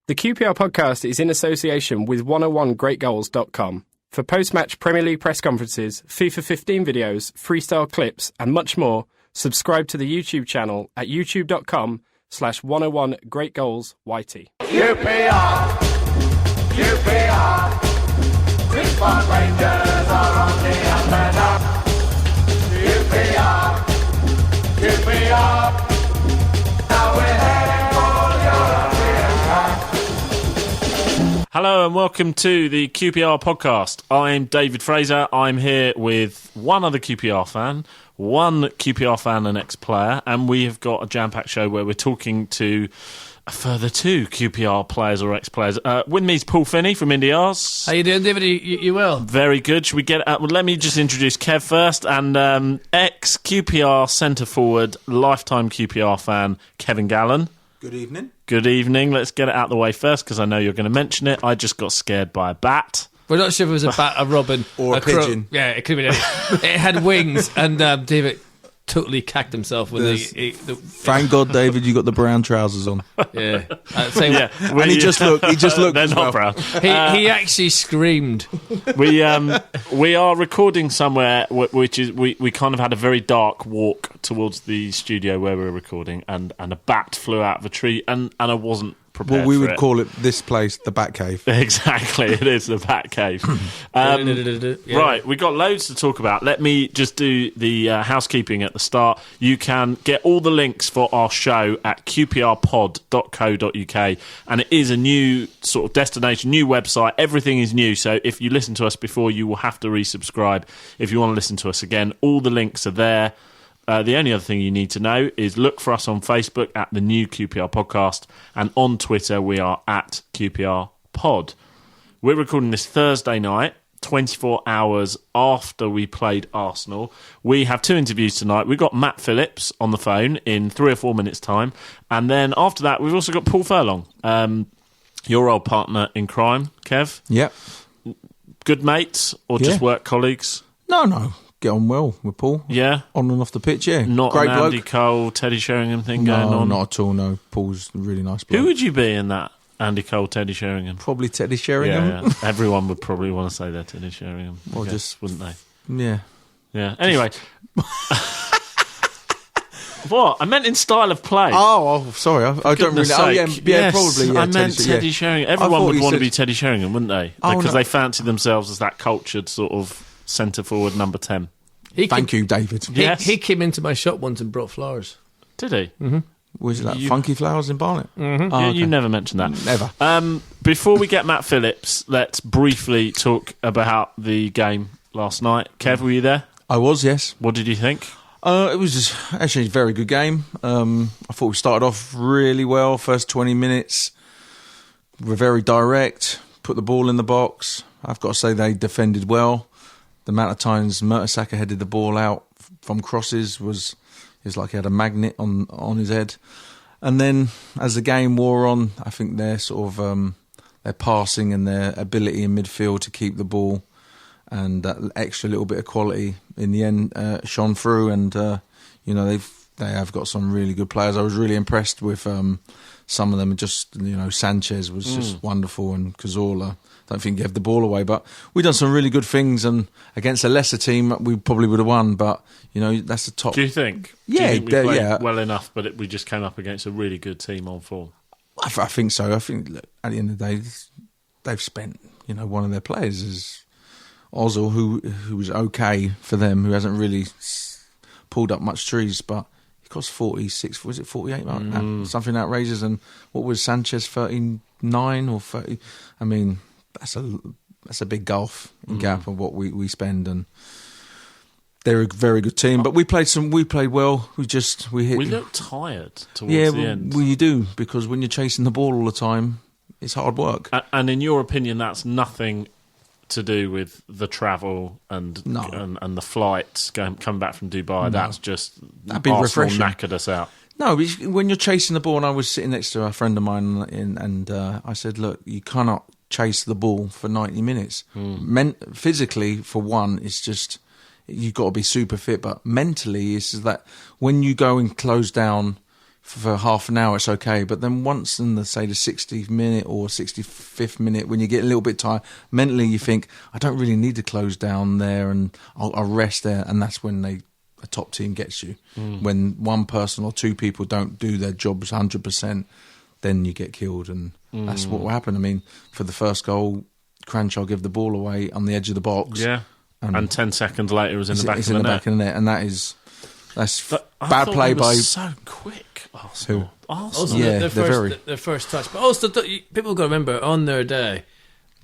The QPR podcast is in association with 101greatgoals.com. For post-match Premier League press conferences, FIFA 15 videos, freestyle clips and much more, subscribe to the YouTube channel at youtube.com/101greatgoalsyt. QPR, QPR, Response Rangers are on the up and up. QPR, QPR, now we're heading for European Cup. Hello and welcome to the QPR podcast. I'm David Fraser. I'm here with one other QPR fan, one QPR fan and ex-player, and we have got a jam-packed show where we're talking to a further two QPR players or ex-players. With me is Paul Finney from Indiars. How you doing, David? You well? Very good. Should we get? Well, let me just introduce Kev first, and ex-QPR centre-forward, lifetime QPR fan, Kevin Gallen. Good evening. Good evening. Let's get it out of the way first because I know you're going to mention it. I just got scared by a bat. We're not sure if it was a bat, a robin, or a pigeon. Yeah, it could have been anything. It had wings, and David totally cacked himself with the Thank God, David, you got the brown trousers on. Yeah, And he just looked. They're as not well. brown. He actually screamed. We are recording somewhere which is we kind of had a very dark walk towards the studio where we were recording, and a bat flew out of a tree, and I wasn't prepared. Well, we for would it. call it this place the Bat Cave. Exactly, it is the Bat Cave. Right, we've got loads to talk about. Let me just do the housekeeping at the start. You can get all the links for our show at qprpod.co.uk, and it is a new sort of destination, new website. Everything is new, so if you listen to us before, you will have to resubscribe. If you want to listen to us again, all the links are there. The only other thing you need to know is look for us on Facebook at the new QPR podcast, and on Twitter we are at QPR Pod. We're recording this Thursday night, 24 hours after we played Arsenal. We have two interviews tonight. We've got Matt Phillips on the phone in 3 or 4 minutes' time, and then after that we've also got Paul Furlong, your old partner in crime, Kev. Yep. Good mates or just work colleagues? No. Get on well with Paul. Yeah. On and off the pitch, yeah. Not Great an Andy bloke. Cole, Teddy Sheringham thing going on? Not at all, no. Paul's a really nice bloke. Who would you be in that Andy Cole, Teddy Sheringham? Probably Teddy Sheringham. Yeah. Everyone would probably want to say they're Teddy Sheringham. Or I guess, just- wouldn't they? Yeah. Yeah. Anyway. What? I meant in style of play. Oh, sorry. I don't really... Goodness Oh, sake. yeah, Yes, probably. Yeah, I meant Teddy yeah. Sheringham. I Everyone thought would you want to said- be Teddy Sheringham, wouldn't they? Oh, Because no. they fancy themselves as that cultured sort of centre-forward number 10. Thank you, David. Yes. He came into my shop once and brought flowers. Did he? Was it that Funky Flowers in Barnet? Mm-hmm. Oh, You okay. never mentioned that. Never. Before we get Matt Phillips, let's briefly talk about the game last night. Kev, were you there? I was, yes. What did you think? It was just actually a very good game. I thought we started off really well. First 20 minutes were very direct, put the ball in the box. I've got to say they defended well. The amount of times Mertesacker headed the ball out from crosses was like he had a magnet on his head. And then as the game wore on, I think their sort of their passing and their ability in midfield to keep the ball and that extra little bit of quality in the end shone through. And they have got some really good players. I was really impressed with some of them. Just Sanchez was just wonderful, and Cazorla. I don't think he gave the ball away, but we've done some really good things. And against a lesser team, we probably would have won. But that's the top. Do you think? Yeah, Do you think we played yeah. well enough, but we just came up against a really good team on form. I think so. I think look, at the end of the day, they've spent one of their players is Ozil, who was okay for them, who hasn't really pulled up much trees, but he cost 46. Was it 48? Something outrageous. And what was Sanchez, 39 or 30? I mean, that's a big gulf in gap of what we spend, and they're a very good team. But we played well. We hit. We looked tired towards the end. Well, you do, because when you're chasing the ball all the time, it's hard work. And in your opinion, that's nothing to do with the travel and the flights coming back from Dubai. No. That's just That'd be Arsenal refreshing. knackered us out. No, but when you're chasing the ball, and I was sitting next to a friend of mine, and I said, look, you cannot chase the ball for 90 minutes. Physically, for one, it's just, you've got to be super fit, but mentally, it's that when you go and close down for half an hour, it's okay. But then once in the 60th minute or 65th minute, when you get a little bit tired, mentally you think, I don't really need to close down there and I'll rest there. And that's when a top team gets you. When one person or two people don't do their jobs 100%, then you get killed. And that's what will happen. I mean, for the first goal, Cranshaw gave the ball away on the edge of the box. Yeah. And 10 seconds later, it was in the back of the net. Back of the net, and that's I bad thought play they by were so quick. Arsenal. Also, Yeah, their first touch. But also, people got to remember, on their day,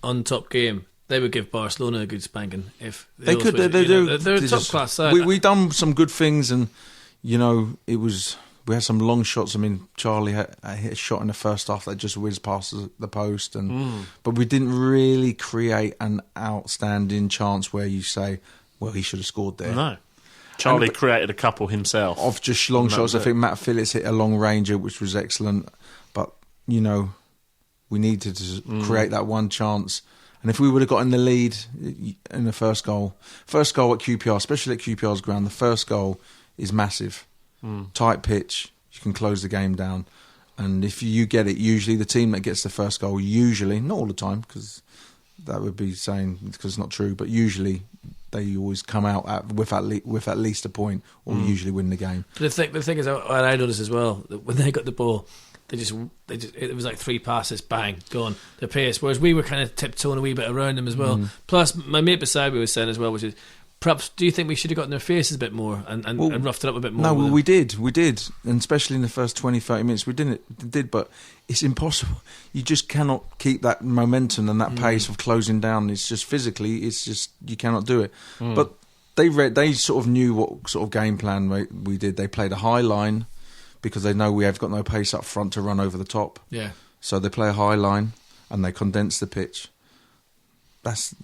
on Top Game, they would give Barcelona a good spanking. If they could. They do. They're a top-class side. We done some good things, and, it was... We had some long shots. I mean, Charlie hit a shot in the first half that just whizzed past the post, but we didn't really create an outstanding chance where you say, well, he should have scored there. No. Charlie created a couple himself. Of just long shots. I think Matt Phillips hit a long ranger, which was excellent. But, we needed to create that one chance. And if we would have gotten the lead in the first goal at QPR, especially at QPR's ground, the first goal is massive. Tight pitch, you can close the game down. And if you get it, usually the team that gets the first goal, not all the time, because that would be saying, because it's not true, but usually they always come out with at least a point, or usually win the game. But the thing is, I noticed as well, that when they got the ball, they just it was like 3 passes, bang, gone, the pace. Whereas we were kind of tiptoeing a wee bit around them as well. Plus, my mate beside me was saying as well, which is, perhaps, do you think we should have got in their faces a bit more and roughed it up a bit more? No, we did, and especially in the first 20, 30 minutes, we did, but it's impossible. You just cannot keep that momentum and that pace of closing down. It's just physically, you cannot do it. But they sort of knew what sort of game plan we did. They played a high line because they know we have got no pace up front to run over the top. Yeah. So they play a high line and they condense the pitch. That's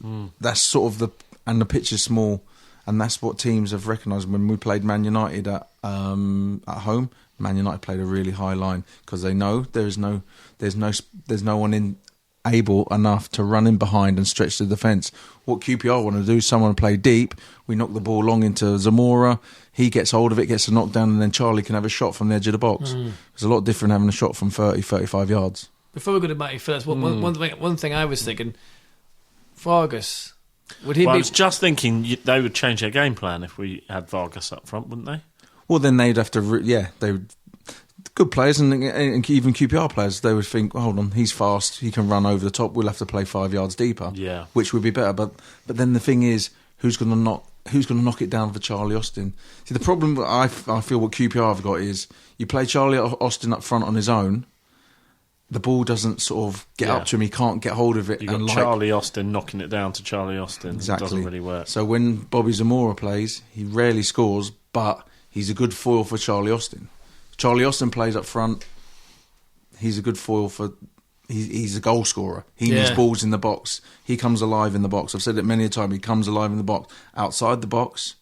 sort of and the pitch is small. And that's what teams have recognised. When we played Man United at home, Man United played a really high line because they know there's no one able enough to run in behind and stretch the defence. What QPR want to do is someone play deep. We knock the ball long into Zamora. He gets hold of it, gets a knockdown, and then Charlie can have a shot from the edge of the box. It's a lot different having a shot from 30, 35 yards. Before we go to Matty Phillips, one thing I was thinking, Vargas. I was just thinking they would change their game plan if we had Vargas up front, wouldn't they? Well, then they'd have to... they would... Good players and even QPR players, they would think, hold on, he's fast, he can run over the top, we'll have to play 5 yards deeper, which would be better. But then the thing is, who's going to knock it down for Charlie Austin? See, the problem I feel what QPR have got is, you play Charlie Austin up front on his own, the ball doesn't sort of get up to him. He can't get hold of it. You've got Charlie Austin knocking it down to Charlie Austin. Exactly. It doesn't really work. So when Bobby Zamora plays, he rarely scores, but he's a good foil for Charlie Austin. Charlie Austin plays up front. He's a good foil for... He's a goal scorer. He needs balls in the box. He comes alive in the box. I've said it many a time. He comes alive in the box. Outside the box,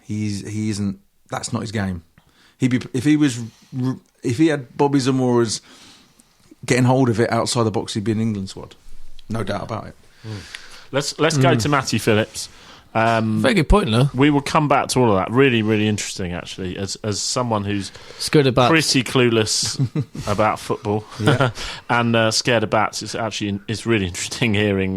he isn't... That's not his game. If he had Bobby Zamora's getting hold of it outside the box, he'd be an England squad. No doubt about it. Let's go to Matty Phillips. Very good point, though. We will come back to all of that. Really, really interesting, actually, as someone who's scared of bats, pretty clueless about football and scared of bats. It's really interesting hearing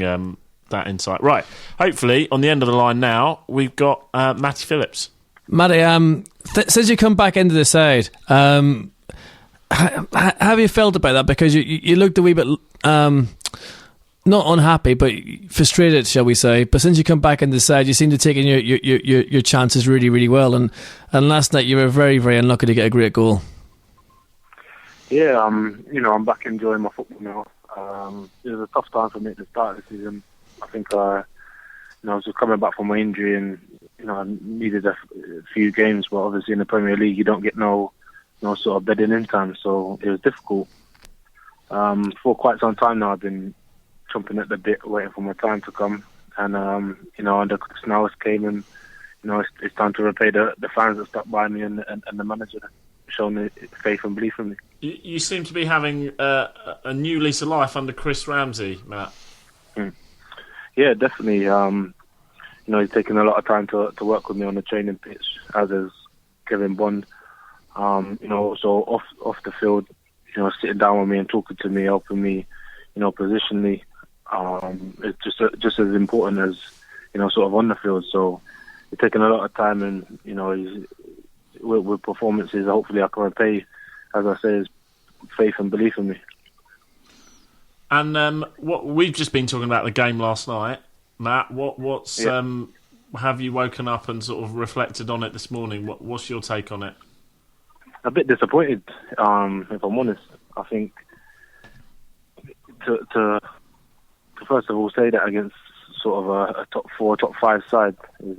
that insight. Right, hopefully, on the end of the line now, we've got Matty Phillips. Matty, since you come back into the side, how have you felt about that? Because you looked a wee bit not unhappy, but frustrated, shall we say? But since you come back in the side, you seem to take in your chances really, really well. And last night you were very, very unlucky to get a great goal. Yeah, I'm back enjoying my football now. It was a tough time for me at the start of the season. I think I was just coming back from my injury, and I needed a few games. But obviously in the Premier League, you don't get no sort of bedding in time, so it was difficult. For quite some time now, I've been chomping at the bit, waiting for my time to come. And the Chris Nowis came, and it's time to repay the fans that stuck by me and the manager that shown me faith and belief in me. You seem to be having a new lease of life under Chris Ramsey, Matt. Yeah, definitely. He's taken a lot of time to work with me on the training pitch, as is Kevin Bond. So off the field, sitting down with me and talking to me, helping me, positionally, it's just as important as, sort of on the field. So it's taken a lot of time, and with performances, hopefully I can repay, as I say, his faith and belief in me. And what we've just been talking about the game last night, Matt. Have you woken up and sort of reflected on it this morning? What's your take on it? A bit disappointed, if I'm honest. I think to first of all say that against sort of a top 4, top 5 side is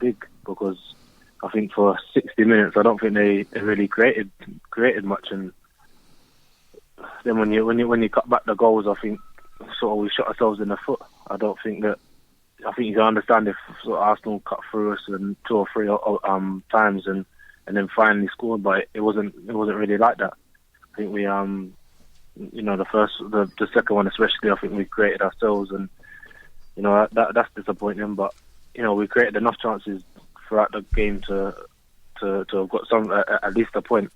big, because I think for 60 minutes I don't think they really created much, and then when you cut back the goals, I think sort of we shot ourselves in the foot. I think you can understand if sort of Arsenal cut through us and 2 or 3 times and then finally scored, but it wasn't really like that. I think we the second one especially, I think we created ourselves, and that's disappointing. But we created enough chances throughout the game to have got some at least a point,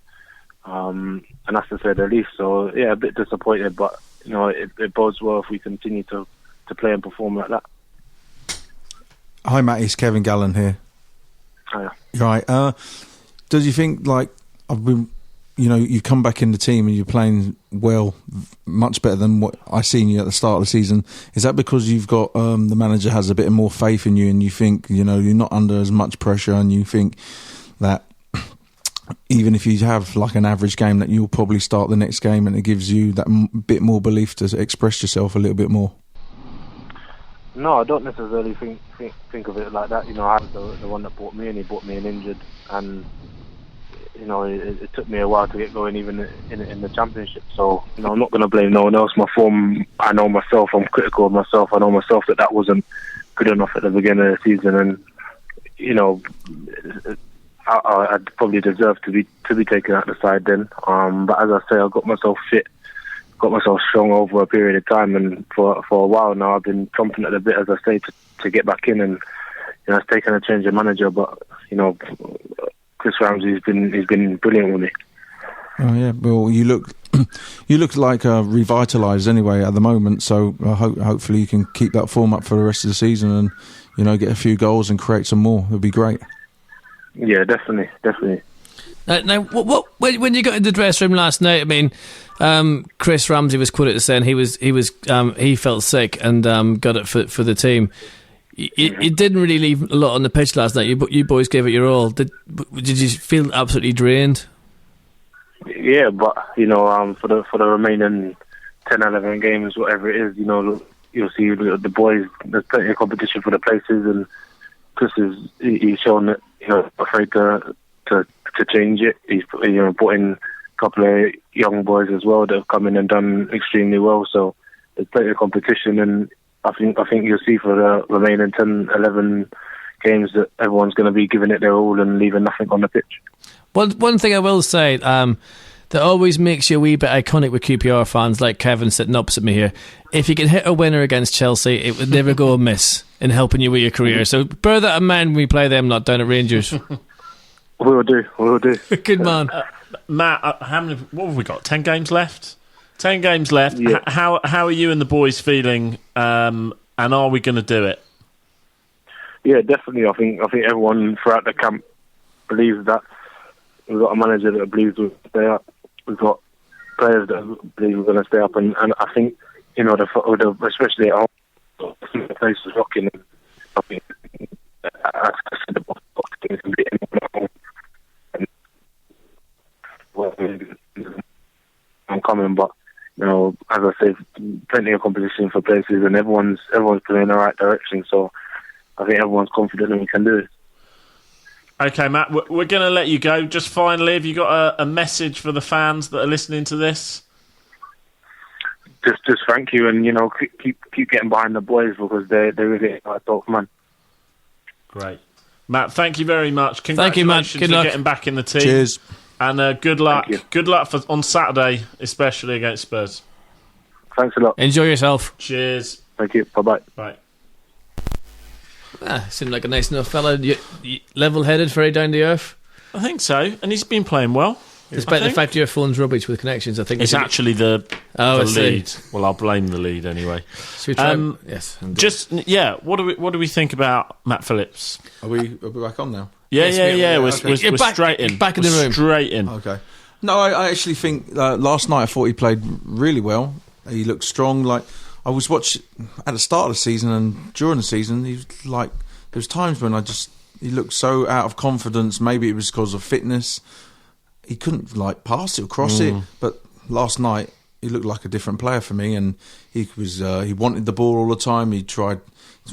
and that's to say the least. So yeah, a bit disappointed, but it bodes well if we continue to play and perform like that. Hi, Matty. It's Kevin Gallen here. Oh, yeah. Right. Does you think, you've come back in the team and you're playing well, much better than what I seen you at the start of the season? Is that because you've got the manager has a bit more faith in you, and you think you're not under as much pressure, and you think that even if you have like an average game, that you'll probably start the next game, and it gives you that bit more belief to express yourself a little bit more? No, I don't necessarily think of it like that. I was the one that bought me, and he bought me an injured, and it took me a while to get going, even in the championship. So I'm not going to blame no one else. My form, I know myself. I'm critical of myself. I know myself that wasn't good enough at the beginning of the season, and I'd probably deserve to be taken out the side then. But as I say, I got myself fit, got myself strong over a period of time, and for a while now I've been chomping at the bit, as I say, to get back in. And it's taken a change of manager, but Chris Ramsey's been brilliant with me. Oh yeah, well you look like revitalised anyway at the moment. So hopefully you can keep that form up for the rest of the season, and get a few goals and create some more. It'd be great. Yeah, definitely. Now, when you got in the dressing room last night, I mean, Chris Ramsey was quoted as saying he felt sick and got it for the team. You didn't really leave a lot on the pitch last night. You boys gave it your all. Did you feel absolutely drained? Yeah, but for the remaining 10, 11 games, whatever it is, you'll see the boys. There's plenty of competition for the places, and Chris he's shown that not afraid to change it. He's brought in a couple of young boys as well that have come in and done extremely well. So there's plenty of competition, and I think you'll see for the remaining 10, 11 games that everyone's going to be giving it their all and leaving nothing on the pitch. One thing I will say that always makes you a wee bit iconic with QPR fans, like Kevin sitting opposite me here. If you can hit a winner against Chelsea, it would never go amiss in helping you with your career. So bear that in mind when we play them lot down at Rangers. We'll do. Good man. Matt, what have we got? 10 games left? 10 games left. Yeah. How are you and the boys feeling? And are we going to do it? Yeah, definitely. I think everyone throughout the camp believes that. We've got a manager that believes we'll stay up. We've got players that believe we're going to stay up, and I think especially at home, the place is rocking. And I think I said the box can be anyone at home. I'm coming, but as I say, plenty of competition for places, and everyone's playing in the right direction. So I think everyone's confident that we can do it. Okay, Matt, we're going to let you go. Just finally, have you got a message for the fans that are listening to this? Just thank you, and keep getting behind the boys, because they really are top man. Great, Matt. Thank you very much. Thank you, Matt. Good luck. Getting back in the team. Cheers. And good luck. Good luck on Saturday, especially against Spurs. Thanks a lot. Enjoy yourself. Cheers. Thank you. Bye-bye. Bye. Seemed like a nice enough fella. Level-headed, very down to earth. I think so, and he's been playing well. Despite the fact your phone's rubbish with connections, I think it's actually the I lead. Well, I'll blame the lead anyway. Should we try? Yes. Indeed. What do we think about Matt Phillips? Are we back on now? Yeah. We're back, straight in. Back in the room. Straight in. Okay. No, I actually think last night I thought he played really well. He looked strong. Like I was watching at the start of the season and during the season, he was like there was times when he looked so out of confidence. Maybe it was because of fitness. He couldn't like pass it or cross it. But last night he looked like a different player for me, and he wanted the ball all the time. He tried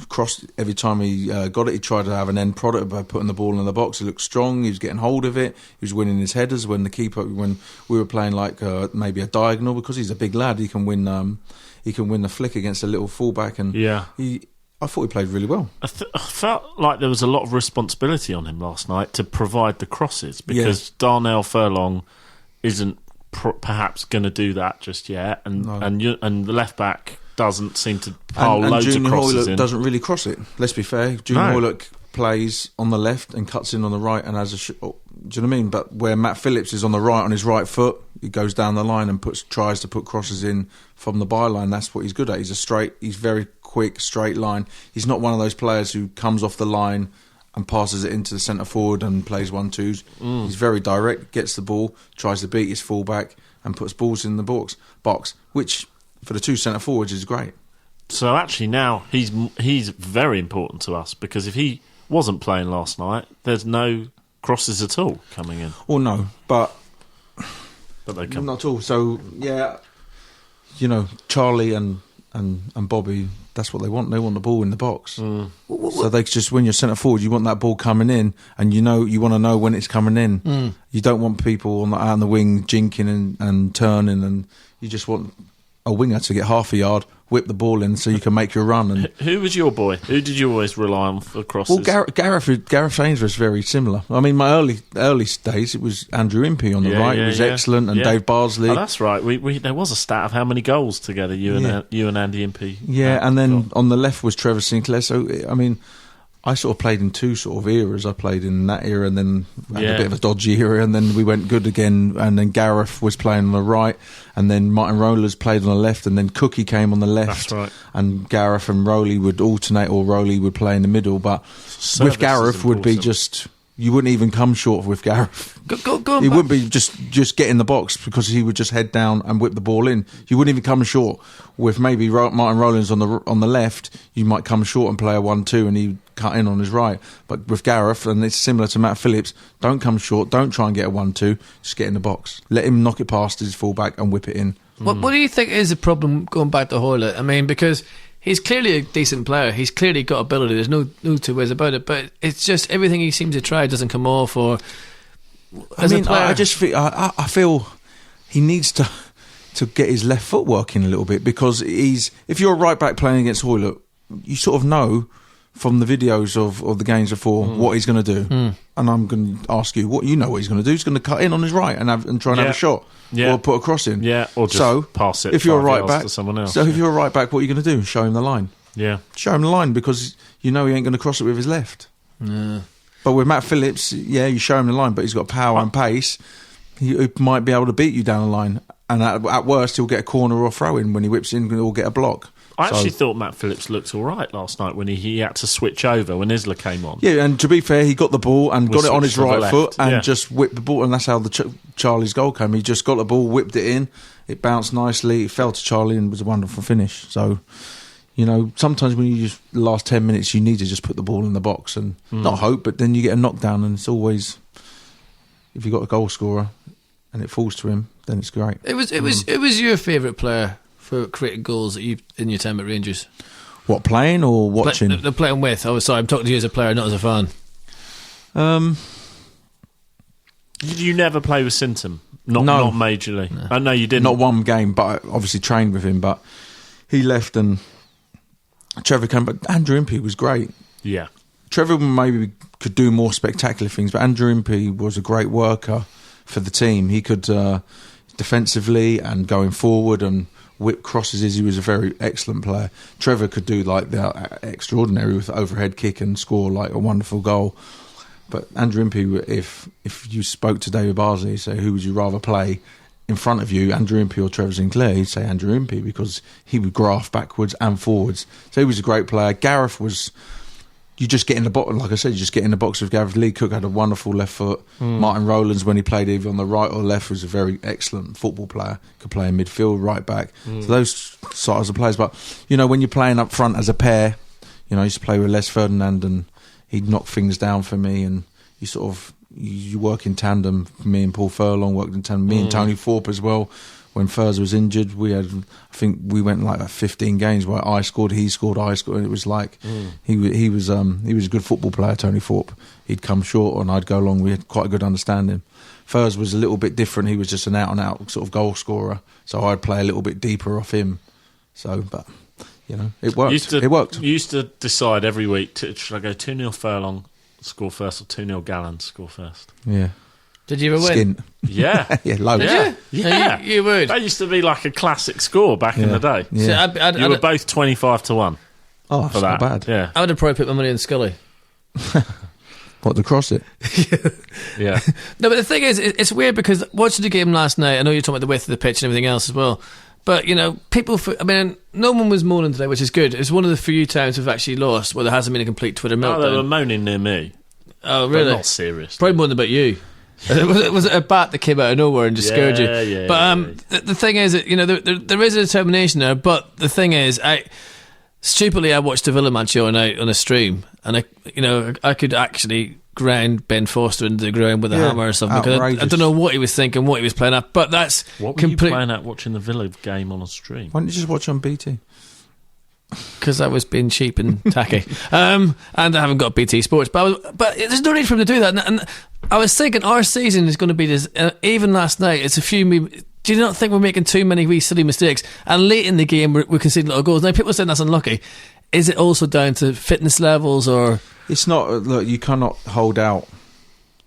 cross every time he got it. He tried to have an end product by putting the ball in the box. He looked strong. He was getting hold of it. He was winning his headers when we were playing like maybe a diagonal, because he's a big lad. He can win the flick against a little fullback, and I thought he played really well. I felt like there was a lot of responsibility on him last night to provide the crosses, because Darnell Furlong isn't perhaps going to do that just yet, and the left back doesn't seem to pile loads of crosses in. Doesn't really cross it. Let's be fair. Junior Hoylett plays on the left and cuts in on the right, and has do you know what I mean? But where Matt Phillips is on the right on his right foot, he goes down the line and tries to put crosses in from the byline. That's what he's good at. He's very quick, straight line. He's not one of those players who comes off the line and passes it into the centre forward and plays 1-2s. He's very direct, gets the ball, tries to beat his fullback and puts balls in the box, which for the two centre forwards is great. So actually now he's very important to us, because if he wasn't playing last night, there's no crosses at all coming in. Well, no, but they come. Not at all. So yeah, you know, Charlie and Bobby, that's what they want. They want the ball in the box. So they just, when you're centre forward, you want that ball coming in, and you want to know when it's coming in. You don't want people out on the wing jinking and turning, and you just want a winger to get half a yard, whip the ball in so you can make your run. And who was your boy? Who did you always rely on for crosses? Well, Gareth Ainsworth is very similar. I mean, my early days, it was Andrew Impey on the right. He was excellent, and Dave Barsley. Oh, that's right. We there was a stat of how many goals together you and Andy Impey. Yeah, and then on the left was Trevor Sinclair. So I mean, I sort of played in two sort of eras. I played in that era, and then had a bit of a dodgy era, and then we went good again. And then Gareth was playing on the right, and then Martin Rollers played on the left, and then Cookie came on the left. That's right. And Gareth and Rowley would alternate, or Rowley would play in the middle. But with Gareth would be just, you wouldn't even come short with Gareth. Go he wouldn't be just get in the box, because he would just head down and whip the ball in. You wouldn't even come short. With maybe Martin Rowlands on the left, you might come short and play a 1-2, and he'd cut in on his right. But with Gareth, and it's similar to Matt Phillips, don't come short, don't try and get a 1-2, just get in the box. Let him knock it past his fullback and whip it in. What do you think is the problem going back to Hoylett? I mean, because he's clearly a decent player. He's clearly got ability. There's no two ways about it. But it's just everything he seems to try doesn't come off. Or I just feel I feel he needs to get his left foot working a little bit, because if you're a right back playing against Hoylett, you sort of know from the videos of the games before what he's going to do. And I'm going to ask you, what he's going to do? He's going to cut in on his right and try and have a shot. Or put a cross in. Or just pass it if you're a right back to someone else. So if you're a right back, what are you going to do? Show him the line. Yeah. Show him the line, because you know he ain't going to cross it with his left. Yeah. But with Matt Phillips, you show him the line, but he's got power and pace. He might be able to beat you down the line. And at worst, he'll get a corner or a throw-in when he whips in, or get a block. I actually thought Matt Phillips looked all right last night when he had to switch over when Isla came on. Yeah, and to be fair, he got the ball and got it on his right foot and just whipped the ball, and that's how Charlie's goal came. He just got the ball, whipped it in, it bounced nicely, it fell to Charlie, and it was a wonderful finish. So, sometimes when you just, the last 10 minutes, you need to just put the ball in the box and not hope, but then you get a knockdown, and it's always, if you've got a goal scorer and it falls to him, then it's great. It was your favourite player for creating goals that in your time at Rangers? What, playing or watching? The playing with. Oh, sorry, I'm talking to you as a player, not as a fan. Did you never play with Sinton? Not majorly. No. I know you didn't. Not one game, but I obviously trained with him. But he left and Trevor came. But Andrew Impey was great. Yeah. Trevor maybe could do more spectacular things, but Andrew Impey was a great worker for the team. He could defensively and going forward and whip crosses. He was a very excellent player. Trevor could do like the extraordinary with overhead kick and score like a wonderful goal. But Andrew Impey, if you spoke to David Barsley, say who would you rather play in front of you, Andrew Impey or Trevor Sinclair, he'd say Andrew Impey because he would graft backwards and forwards. So he was a great player. Gareth was, you just get in the box, like I said, you just get in the box with Gareth. Lee Cook had a wonderful left foot. Martin Rowlands, when he played either on the right or left, was a very excellent football player. Could play in midfield, right back. So those sorts of players. But, you know, when you're playing up front as a pair, you know, I used to play with Les Ferdinand and he'd knock things down for me, and you sort of you work in tandem. Me and Paul Furlong worked in tandem. Me and Tony Thorpe as well. When Furs was injured, we had, I think we went like 15 games where I scored, he scored, I scored, and it was like he was a good football player. Tony Thorpe, he'd come short and I'd go long. We had quite a good understanding. Furs was a little bit different. He was just an out and out sort of goal scorer, so I'd play a little bit deeper off him. So, but. You know, it worked. It worked. You used to decide every week, should I go 2-0 Furlong, score first, or 2-0 Gallen, score first? Yeah. Did you ever win? Yeah. Yeah, loads. Yeah. You would. That used to be like a classic score back in the day. Yeah. So You were both 25-1. Oh, for that's not that. bad. Yeah. I would have probably put my money on Scully. What, to cross it? Yeah. No, but the thing is, it's weird because watching the game last night, I know you're talking about the width of the pitch and everything else as well, but, you know, no one was moaning today, which is good. It's one of the few times we've actually lost where there hasn't been a complete Twitter meltdown. No, they were moaning near me. Oh, really? But not serious. Probably more than about you. was it a bat that came out of nowhere and just scared you? Yeah. But the thing is, that, you know, there is a determination there. But the thing is, I watched the Villa match the other night on a stream, and I could actually ground Ben Foster into the ground with a hammer or something. Because I don't know what he was thinking, what he was playing at. But that's what were you playing at watching the Villa game on a stream? Why don't you just watch on BT? Because I was being cheap and tacky, and I haven't got BT Sports. But there's no need for him to do that. And I was thinking our season is going to be this. Even last night, it's a few. Do you not think we're making too many wee silly mistakes? And late in the game, we're conceding a lot of goals. Now, people are saying that's unlucky. Is it also down to fitness levels, or it's not? Look, you cannot hold out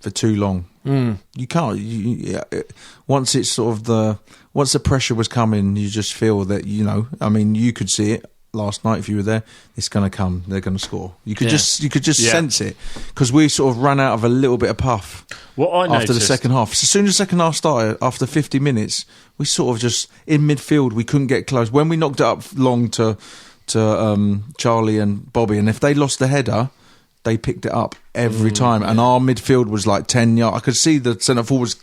for too long. You can't. Once it's sort of once the pressure was coming, you just feel that you could see it last night if you were there. It's going to come. They're going to score. You could just sense it because we sort of ran out of a little bit of puff. What I noticed after the second half, as soon as the second half started, after 50 minutes, we sort of just in midfield we couldn't get close. When we knocked it up long to Charlie and Bobby, and if they lost the header, they picked it up every time, and our midfield was like 10 yards. I could see the centre forwards.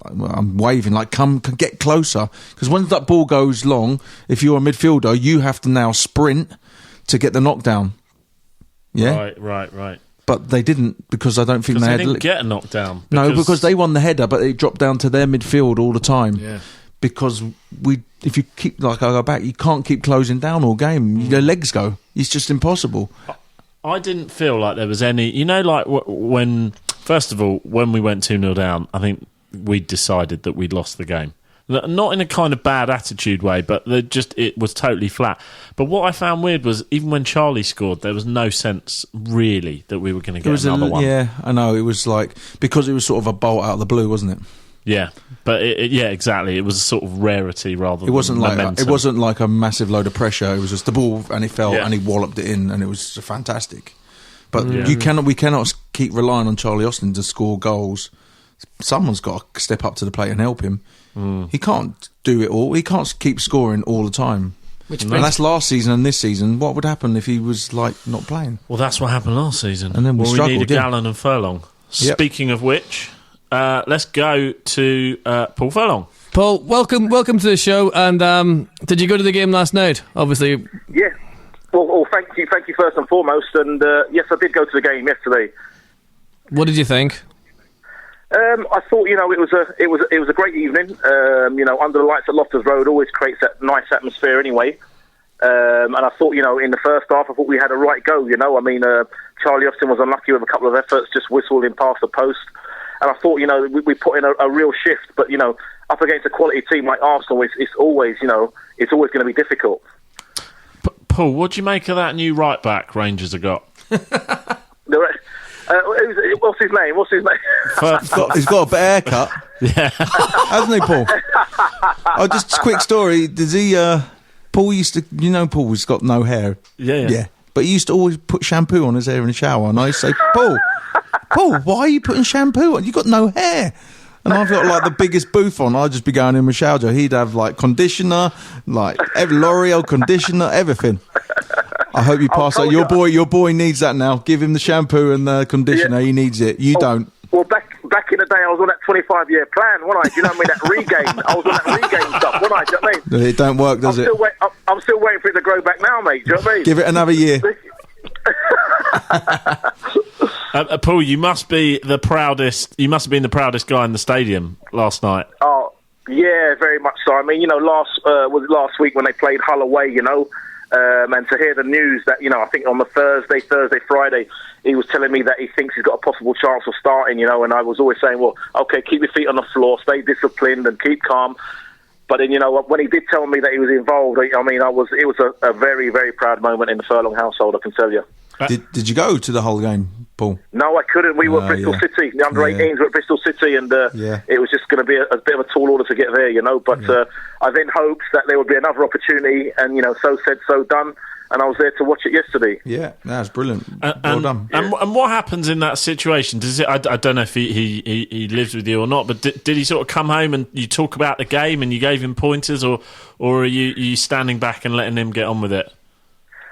I'm waving like, come get closer, because when that ball goes long, if you're a midfielder, you have to now sprint to get the knockdown. Yeah, right. But they didn't, because I don't think they didn't get a knockdown. No, because they won the header, but it dropped down to their midfield all the time. Yeah. Because if you keep, like I go back, you can't keep closing down all game. Your legs go. It's just impossible. I didn't feel like there was any, like when, first of all, when we went 2-0 down, I think we decided that we'd lost the game. Not in a kind of bad attitude way, but it was totally flat. But what I found weird was even when Charlie scored, there was no sense really that we were going to get another one. Yeah, I know. It was like, because it was sort of a bolt out of the blue, wasn't it? Yeah, but exactly. It was a sort of rarity rather. It wasn't than like momentum. It wasn't like a massive load of pressure. It was just the ball, and it fell, and he walloped it in, and it was fantastic. But we cannot keep relying on Charlie Austin to score goals. Someone's got to step up to the plate and help him. He can't do it all. He can't keep scoring all the time. And that's last season and this season. What would happen if he was like not playing? Well, that's what happened last season. And then we struggled. We needed Gallen and Furlong. Yep. Speaking of which. Let's go to Paul Furlong. Paul, welcome to the show. And did you go to the game last night? Obviously, yeah. Well, thank you first and foremost. And yes, I did go to the game yesterday. What did you think? I thought it was a great evening. Under the lights at Loftus Road always creates that nice atmosphere anyway. And I thought in the first half I thought we had a right go. Charlie Austin was unlucky with a couple of efforts, just whistling past the post. And I thought, we put in a real shift, but up against a quality team like Arsenal, it's always going to be difficult. Paul, what do you make of that new right back Rangers have got? What's his name? He's got a bad haircut. Yeah, hasn't he, Paul? Oh, just a quick story. Does he? Paul used to, Paul's got no hair. Yeah. But he used to always put shampoo on his hair in the shower, and I used to say, Paul, Paul, why are you putting shampoo on? You got no hair. And I've got like the biggest booth on. I'd just be going in with shower gel. He'd have like conditioner, like L'Oreal conditioner, everything. I hope you pass that. Your boy needs that now. Give him the shampoo and the conditioner. Yeah. He needs it. You don't. Well, back in the day, I was on that 25-year plan, wasn't I? Do you know what I mean? That regain. I was on that regain stuff, wasn't I? Do you know what I mean? It don't work, does it? I'm still waiting for it to grow back now, mate. Do you know what I mean? Give it another year. Paul, you must be the proudest. You must have been the proudest guy in the stadium last night. Oh, yeah, very much so. I mean, was last week when they played Hull away, and to hear the news that, I think on the Thursday, Friday, he was telling me that he thinks he's got a possible chance of starting, and I was always saying, well, okay, keep your feet on the floor, stay disciplined and keep calm. But then, when he did tell me that he was involved, it was a very, very proud moment in the Furlong household, I can tell you. Did you go to the whole game, Paul? No, I couldn't. We were at Bristol City. The under-18s were at Bristol City, and it was just going to be a bit of a tall order to get there, But I then hoped that there would be another opportunity, and, so said, so done. And I was there to watch it yesterday. Yeah, that's brilliant. Well done. And what happens in that situation? Does it? I don't know if he lives with you or not, but did he sort of come home and you talk about the game and you gave him pointers, or are you standing back and letting him get on with it?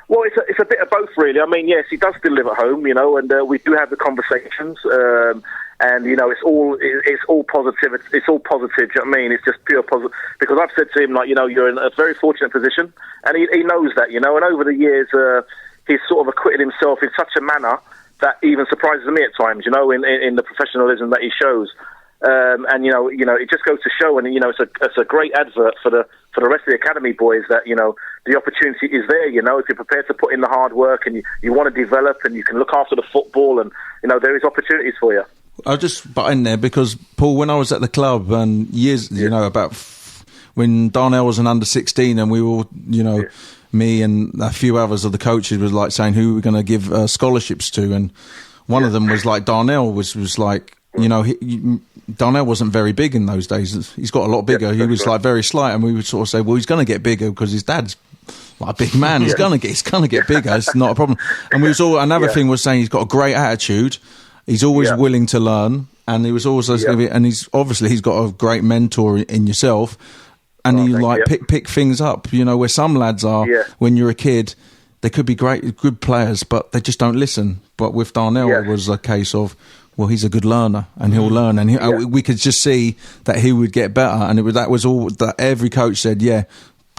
Well, it's a bit of both, really. I mean, yes, he does still live at home, and we do have the conversations, and it's all positive. It's all positive. Do you know what I mean? It's just pure positive. Because I've said to him, like, you're in a very fortunate position, and he knows that, And over the years, he's sort of acquitted himself in such a manner that even surprises me at times, in the professionalism that he shows. And it just goes to show, and it's a great advert for the rest of the academy boys that the opportunity is there. If you're prepared to put in the hard work and you want to develop and you can look after the football, and there is opportunities for you. I'll just butt in there because, Paul, when I was at the club and years, when Darnell was an under-16 and we were, me and a few others of the coaches was like saying who we were going to give scholarships to, and one of them was like Darnell was like, Darnell wasn't very big in those days. He's got a lot bigger. He was like very slight, and we would sort of say, well, he's going to get bigger because his dad's like a big man. He's going to get bigger. It's not a problem. And another thing was saying he's got a great attitude. He's always willing to learn, and he was also and he's got a great mentor in yourself, and pick things up. Where some lads are when you're a kid, they could be good players, but they just don't listen. But with Darnell, it was a case of, well, he's a good learner, and he'll learn, and we could just see that he would get better, and that was all that every coach said.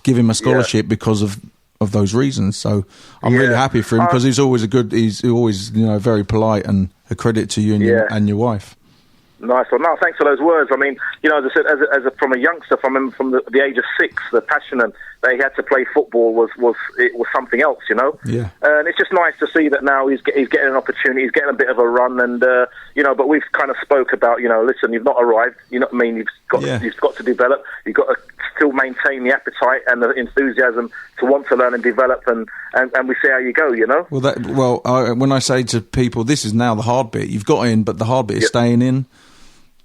Give him a scholarship because of those reasons. So I'm really happy for him because he's always very polite and a credit to you and your wife. Nice one. No, thanks for those words. I mean, as I said, from a youngster, from the age of 6, the passion that he had to play football was something else, Yeah. And it's just nice to see that now he's getting an opportunity, he's getting a bit of a run, and but we've kind of spoke about, listen, you've not arrived, you know what I mean? You've got to develop, you've got to still maintain the appetite and the enthusiasm to want to learn and develop, and we see how you go, when I say to people, this is now the hard bit. You've got in, but the hard bit is staying in.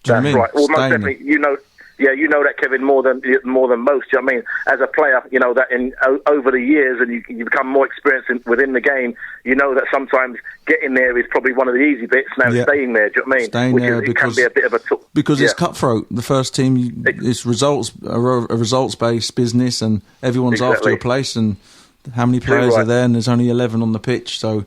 That's right. Well, most definitely, you know that, Kevin, more than most. Do you know what I mean? As a player, that over the years, and you become more experienced within the game. That sometimes getting there is probably one of the easy bits. Now staying there, do you know what I mean? Staying there it can be a bit of a because it's cutthroat. The first team, it's a results-based business, and everyone's after a place. And how many players are there? And there's only 11 on the pitch, so.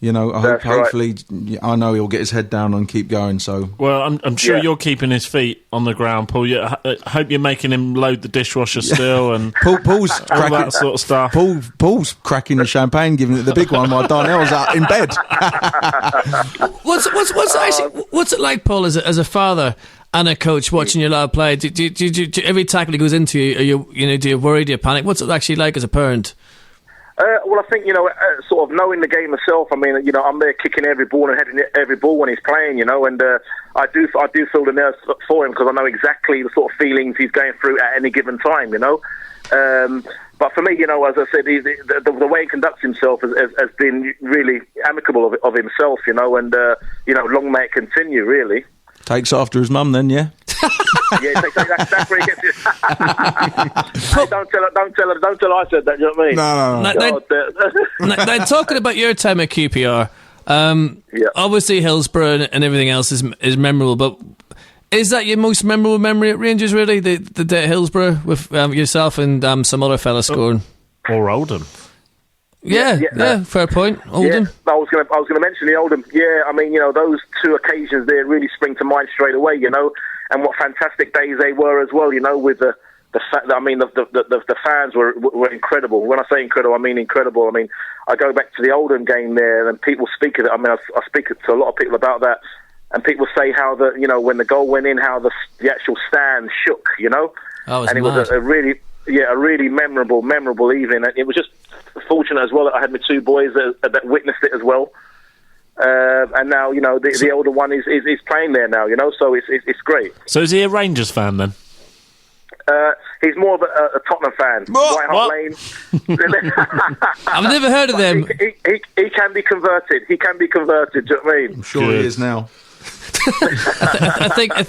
Hopefully, I know he'll get his head down and keep going. So, well, I'm sure you're keeping his feet on the ground, Paul. I hope you're making him load the dishwasher still, and Paul's all that sort of stuff. Paul's cracking the champagne, giving it the big one, while Darnell's out in bed. What's it like, Paul, as a father and a coach watching your lad play? Do every tackle he goes into, do you worry? Do you panic? What's it actually like as a parent? Well, I think, sort of knowing the game myself, I mean, I'm there kicking every ball and heading every ball when he's playing, and I do feel the nerves for him because I know exactly the sort of feelings he's going through at any given time, But for me, as I said, the way he conducts himself has been really amicable of himself, and long may it continue, really. Takes after his mum then, yeah? Yeah, that's where he gets it. Hey, don't tell her I said that, you know what I mean? No. Now, talking about your time at QPR, Obviously, Hillsborough and everything else is memorable, but is that your most memorable memory at Rangers, really? The day at Hillsborough with yourself and some other fella scoring? Or Oldham. Yeah, fair point. Oldham. Yeah, I was going to mention the Oldham. Yeah, I mean, those two occasions there really spring to mind straight away, and what fantastic days they were as well, with the fact that, I mean, the fans were incredible. When I say incredible, I mean incredible. I mean, I go back to the Oldham game there, and people speak of it. I mean, I speak to a lot of people about that, and people say how when the goal went in, how the actual stand shook, and it was a really memorable evening. It was just fortunate as well that I had my two boys that witnessed it as well. And now, the older one is playing there now, so it's great. So is he a Rangers fan then? He's more of a Tottenham fan. White Hart Lane. I've never heard of them. He can be converted. Do you know what I mean? I'm sure he is now. I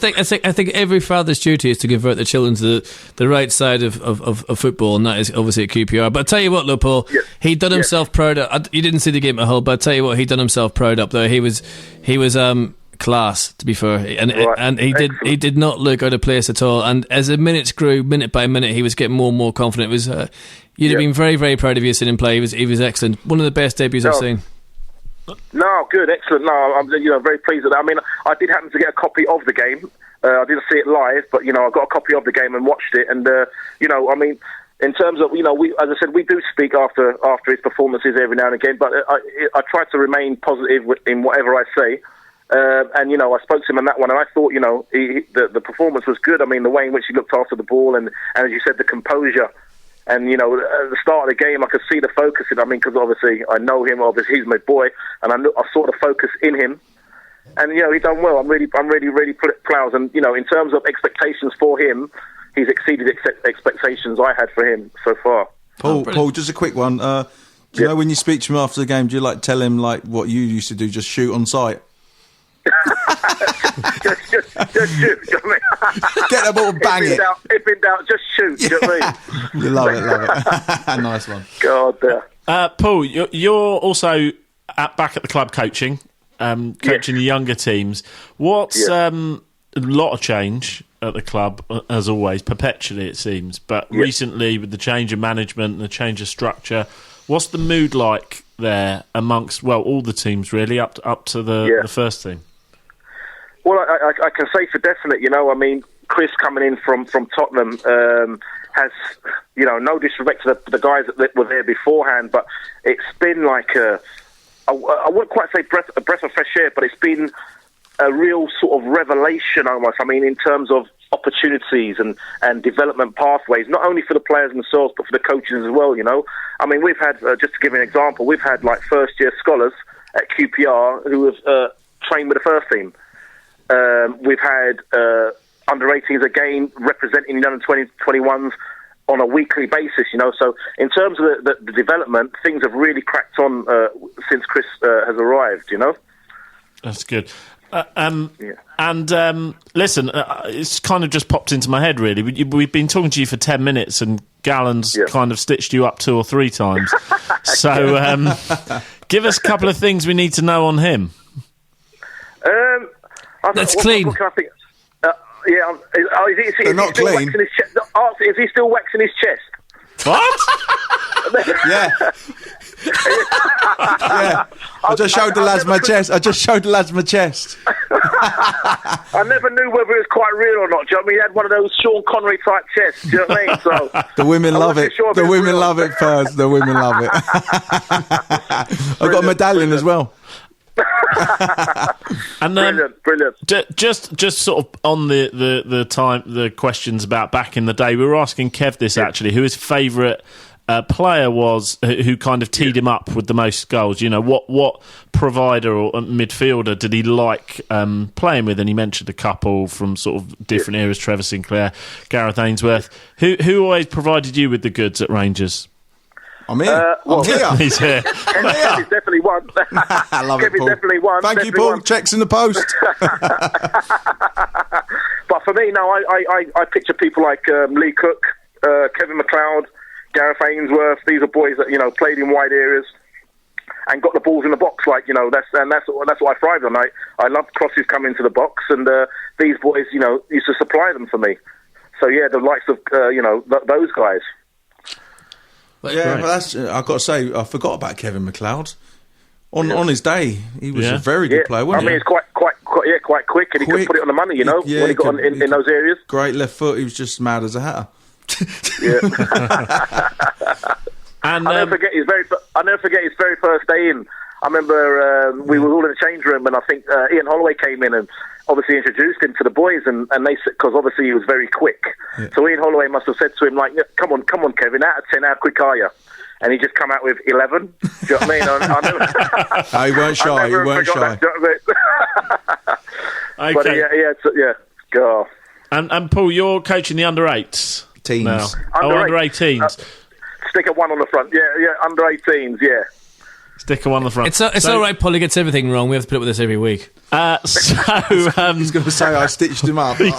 think every father's duty is to convert their children to the right side of football, and that is obviously at QPR. But I tell you what, Paul, he done himself proud. You didn't see the game at whole, but I tell you what, he done himself proud up there. He was class, to be fair, and he did not look out of place at all. And as the minutes grew, minute by minute, he was getting more and more confident. It was you'd have been very, very proud of you seeing him play. He was excellent. One of the best debuts I've seen. No, good, excellent. No, I'm very pleased with that. I mean, I did happen to get a copy of the game. I didn't see it live, but I got a copy of the game and watched it. And I mean, in terms of we, as I said, we do speak after his performances every now and again. But I try to remain positive in whatever I say. And I spoke to him on that one, and I thought the performance was good. I mean, the way in which he looked after the ball, and as you said, the composure. And, at the start of the game, I could see the focus in. I mean, because obviously I know him. Obviously, he's my boy, and I saw the focus in him. And he done well. I'm really proud. And in terms of expectations for him, he's exceeded expectations I had for him so far. Paul, just a quick one. Do you know when you speak to him after the game? Do you tell him what you used to do, just shoot on sight? just shoot. Do you know what I mean? Get the ball and bang it. If in doubt, just shoot. Do you know what I mean? You love it. Nice one. God, Paul, you're also back at the club coaching the younger teams. What's a lot of change at the club, as always, perpetually it seems. But recently, with the change of management and the change of structure, what's the mood like there amongst all the teams really up to the first team? Well, I can say for definite, I mean, Chris coming in from Tottenham has, no disrespect to the guys that were there beforehand, but it's been like I wouldn't quite say a breath of fresh air, but it's been a real sort of revelation almost. I mean, in terms of opportunities and development pathways, not only for the players themselves, but for the coaches as well, I mean, we've had, just to give you an example, we've had first-year scholars at QPR who have trained with the first team. We've had under-18s again representing the under-21s on a weekly basis, So in terms of the development, things have really cracked on since Chris has arrived, That's good. And listen, it's kind of just popped into my head, really. We've been talking to you for 10 minutes and Gallen's kind of stitched you up 2 or 3 times. So give us a couple of things we need to know on him. That's clean. What can I think? Is not clean. Is he still waxing his chest? What? Yeah. I just showed the lads my chest. I never knew whether it was quite real or not. Do you know what I mean? He had one of those Sean Connery type chests. Do you know what I mean? So the women love it. Sure the women love it first. The women love it. I've got a medallion as well. And brilliant. Just sort of on the questions about back in the day, we were asking Kev this actually, who his favourite player was, who kind of teed him up with the most goals. What provider or midfielder did he like playing with? And he mentioned a couple from sort of different eras: Trevor Sinclair, Gareth Ainsworth. Who always provided you with the goods at Rangers? I'm here. I'm here. He's here. Kevin's definitely one. I love it, Paul. Definitely one. Thank you, Paul. Checks in the post. But for me, no, I picture people like Lee Cook, Kevin McLeod, Gareth Ainsworth. These are boys that played in wide areas, and got the balls in the box. Like, you know, that's what I thrived on. I loved crosses coming into the box, and these boys, you know, used to supply them for me. So yeah, the likes of those guys. Yeah, well, that's. I've got to say, I forgot about Kevin McLeod. On his day, he was a very good player, wasn't he? I mean, he's quite quick, and he could put it on the money, you know, when he got in those areas. Great left foot. He was just mad as a hatter. Yeah. And I'll never forget his very first day in. I remember we were all in the change room, and I think Ian Holloway came in and obviously introduced him to the boys, and they said, because obviously he was very quick. Yeah. So Ian Holloway must have said to him, like, come on, Kevin, out of 10, how quick are you? And he just come out with 11. Do you know what I mean? No, he weren't shy. He weren't shy. Okay. But yeah. Go. And Paul, you're coaching the under-8s teams. Now. Under 18s. Stick a 1 on the front. Yeah, under 18s, yeah. Stick a 1 on the front. It's all right, Paul. He gets everything wrong. We have to put up with this every week. He's going to say I stitched him up. You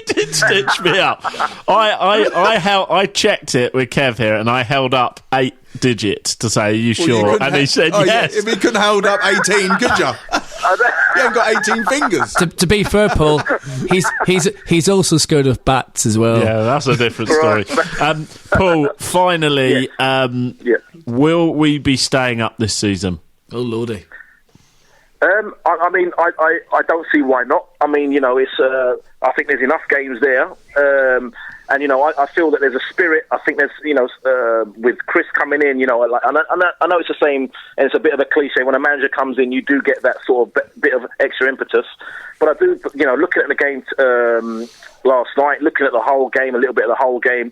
did stitch me up. I checked it with Kev here, and I held up 8 digits to say, "Are you sure?" And he said yes. Yeah, if he couldn't hold up 18, could you? You haven't got 18 fingers. To be fair, Paul, he's also scared of bats as well. Yeah, that's a different story. Paul, finally, will we be staying up this season? Oh lordy. I mean, I don't see why not. I mean, you know, it's. I think there's enough games there, and you know, I feel that there's a spirit. I think there's, you know, with Chris coming in, you know, like I know it's the same, and it's a bit of a cliche. When a manager comes in, you do get that sort of bit of extra impetus. But I do, you know, looking at the game last night, looking at the whole game, a little bit of the whole game.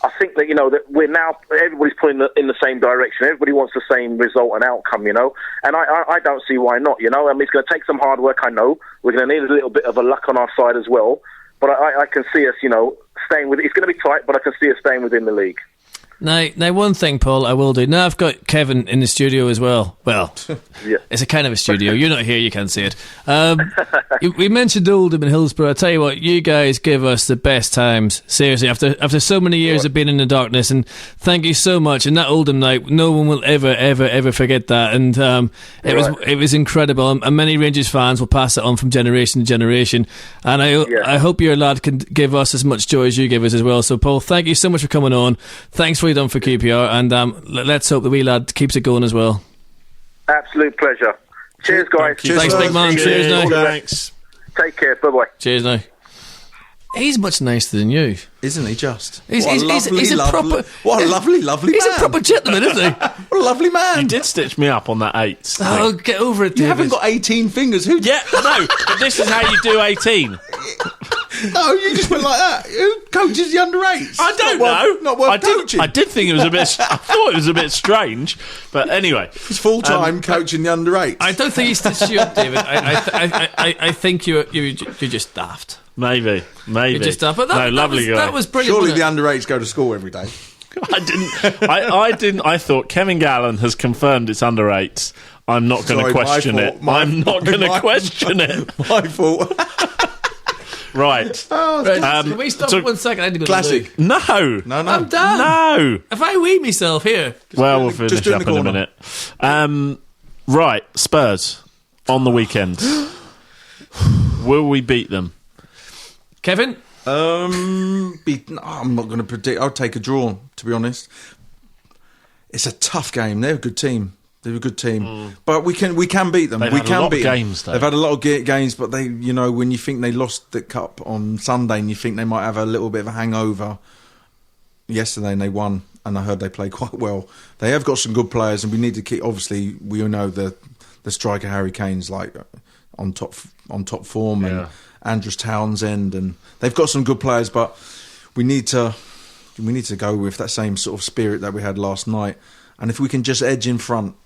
I think that, you know, that we're now, everybody's pulling in the same direction. Everybody wants the same result and outcome, you know. And I don't see why not, you know. I mean, it's going to take some hard work, I know. We're going to need a little bit of a luck on our side as well. But I can see us, you know, staying with it. It's going to be tight, but I can see us staying within the league. Now, one thing, Paul, I will do. Now I've got Kevin in the studio as well. Well, yeah. It's a kind of a studio. You're not here, you can't see it. We mentioned Oldham and Hillsborough. I tell you what, you guys give us the best times. Seriously, after so many years of being in the darkness, and thank you so much. And that Oldham night, no one will ever forget that. And it was incredible. And many Rangers fans will pass it on from generation to generation. And I hope your lad can give us as much joy as you give us as well. So, Paul, thank you so much for coming on. Thanks for what you've done for QPR, and let's hope the wee lad keeps it going as well. Absolute pleasure. Cheers, guys. Thanks, big man. Cheers now. Thanks. Take care. Bye-bye. Cheers now. He's much nicer than you. Isn't he just? He's a proper... What a lovely man. He's a proper gentleman, isn't he? What a lovely man. You did stitch me up on that 8. Oh, get over it, David. You haven't got 18 fingers. Who? Yeah, no, but this is how you do 18. No, you just went like that. Who coaches the under-8s? I don't know. Not worth coaching. I did think it was a bit... I thought it was a bit strange, but anyway. He's full-time coaching the under-8s. I don't think he stitched you up, David. I think you're just daft. Maybe. You're just daft. But lovely guy. That was brilliant. Surely the under-8s go to school every day. I didn't. I thought Kevin Gallen has confirmed it's under 8s. I'm not going to question it. I'm not going to question it. My fault. Right. Can we stop for 1 second? I need to go classic. To the No. I'm done. No. If I wee myself here. We'll finish up in a minute. Right. Spurs on the weekend. Will we beat them? Kevin? I'm not going to predict. I'll take a draw, to be honest. It's a tough game. They're a good team. But we can beat them. They've had a lot of games, though. They've had a lot of games, but they, you know, when you think they lost the cup on Sunday, and you think they might have a little bit of a hangover. Yesterday, and they won, and I heard they played quite well. They have got some good players, and we need to keep. Obviously, we all know the striker Harry Kane's like on top form, and Andrews Townsend, and they've got some good players, but we need to go with that same sort of spirit that we had last night. And if we can just edge in front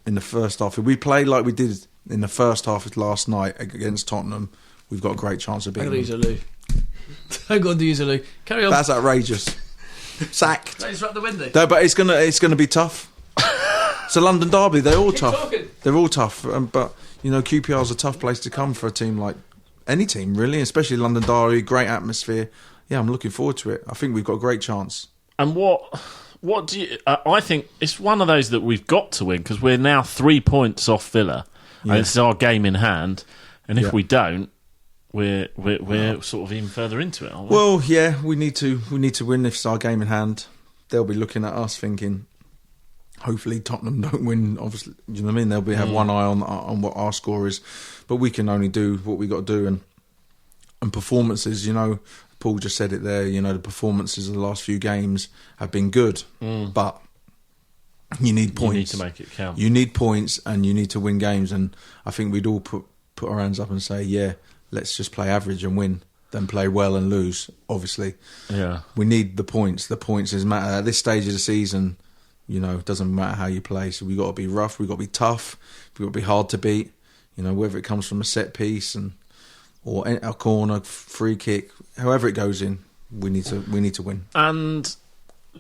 in the first half, if we play like we did in the first half of last night against Tottenham, we've got a great chance of beating them. I'm going to use a loo. Carry on. That's outrageous. Sacked. Just wrap the window. No, but it's gonna be tough. It's a London derby. They're all tough. Talking. They're all tough. But you know, QPR's a tough place to come for a team like any team, really, especially London derby. Great atmosphere. Yeah, I'm looking forward to it. I think we've got a great chance. And what What do you? I think it's one of those that we've got to win because we're now 3 points off Villa. Yeah. And it's our game in hand, and if Yeah. we don't, we're sort of even further into it, aren't we? Well, yeah, we need to win if it's our game in hand. They'll be looking at us thinking, hopefully Tottenham don't win. Obviously, you know what I mean. They'll have one eye on what our score is, but we can only do what we got to do. And performances, you know, Paul just said it there. You know, the performances of the last few games have been good, but you need points. You need to make it count. You need points, and you need to win games. And I think we'd all put our hands up and say, yeah, let's just play average and win, then play well and lose. Obviously, Yeah. we need the points. The points is matter at this stage of the season. You know, it doesn't matter how you play. So we got to be rough. We got to be tough. We got to be hard to beat. You know, whether it comes from a set piece or a corner, free kick, however it goes in, we need to win. And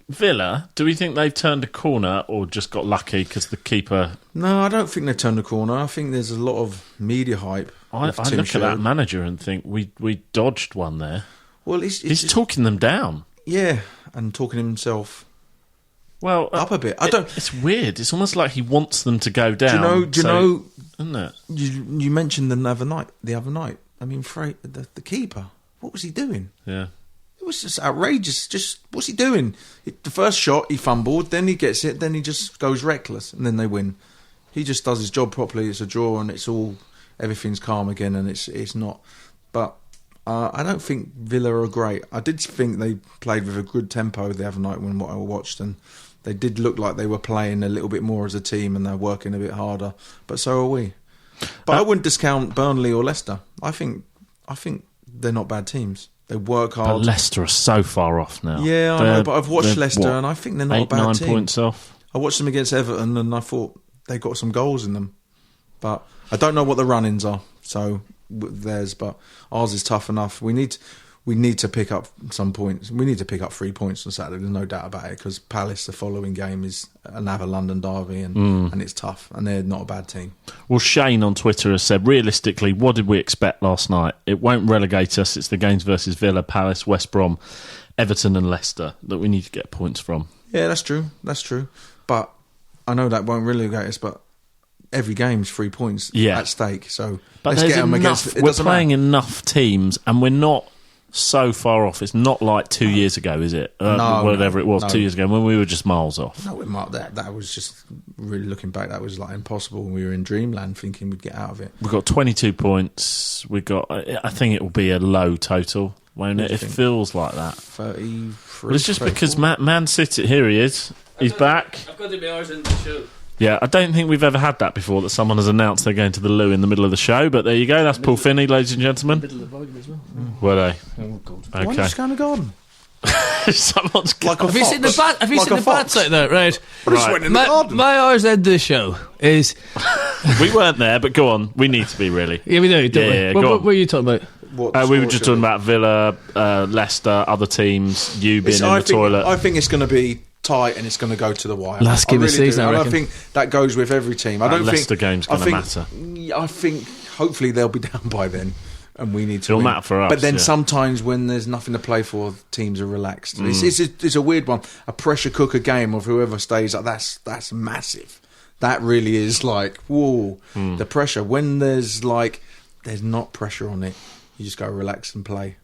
Villa, do we think they've turned a corner or just got lucky because the keeper? No, I don't think they've turned the corner. I think there's a lot of media hype. I with Tim look at that Sherwood. manager and think we dodged one there. Well, He's talking them down. yeah, and talking himself Well, up a bit. It's weird. It's almost like he wants them to go down. Do you know? Isn't it? You mentioned them the other night. I mean, the keeper. What was he doing? Yeah. It was just outrageous. Just what's he doing? The first shot he fumbled, then he gets it, then he just goes reckless, and then they win. He just does his job properly. It's a draw, and everything's calm again, and it's not. But I don't think Villa are great. I did think they played with a good tempo the other night when I watched, and they did look like they were playing a little bit more as a team, and they're working a bit harder. But so are we. But I wouldn't discount Burnley or Leicester. I think they're not bad teams. They work But hard. Leicester are so far off now. Yeah, I know, but I've watched Leicester, and I think they're not a bad 8-9 team. points off. I watched them against Everton, and I thought they got some goals in them. But I don't know what the run-ins are. So theirs, but ours is tough enough. We need to pick up some points. We need to pick up 3 points on Saturday. There's no doubt about it, because Palace, the following game, is another London derby, and it's tough, and they're not a bad team. Well, Shane on Twitter has said, realistically, what did we expect last night? It won't relegate us. It's the games versus Villa, Palace, West Brom, Everton and Leicester that we need to get points from. Yeah, that's true. But I know that won't relegate us, but every game's 3 points at stake. So But let's there's get them enough. against. It We're doesn't playing matter. enough teams, and we're not so far off. It's not like 2 years ago, is it? Whatever it was, no. 2 years ago, when we were just miles off. No, that was just really looking back. That was like impossible. We were in dreamland, thinking we'd get out of it. We've got 22 points. I think it will be a low total, won't it? It feels like that. 33. Well, it's just because Man City. Here he is. He's back. I've got to be hours in the show. Yeah, I don't think we've ever had that before, that someone has announced they're going to the loo in the middle of the show, but there you go. That's Paul Finney, ladies and gentlemen. Middle of the volume as well. Were they? Oh, God. Why don't you Okay. just go in the garden? Someone's Like a Have you fox. seen the bat? Have you Like seen a the fox. bats like that? Right. I just went in the garden. My hours end of the show is We weren't there, but go on. We need to be, really. yeah, we do. Don't Yeah, we? yeah, what, go what on. were you talking about? What We were score just should talking be? about Villa, Leicester, other teams, you being in the I think, toilet. I think it's going to be tight, and it's going to go to the wire. Last game of the season, I And I reckon. think that goes with every team. I That don't Leicester think game's gonna matter. I think hopefully they'll be down by then, and we need to. It'll win. matter for us, But then yeah. sometimes when there's nothing to play for, teams are relaxed. It's a weird one. A pressure cooker game of whoever stays. That's massive. That really is like whoa. The pressure when there's not pressure on it. You just go relax and play.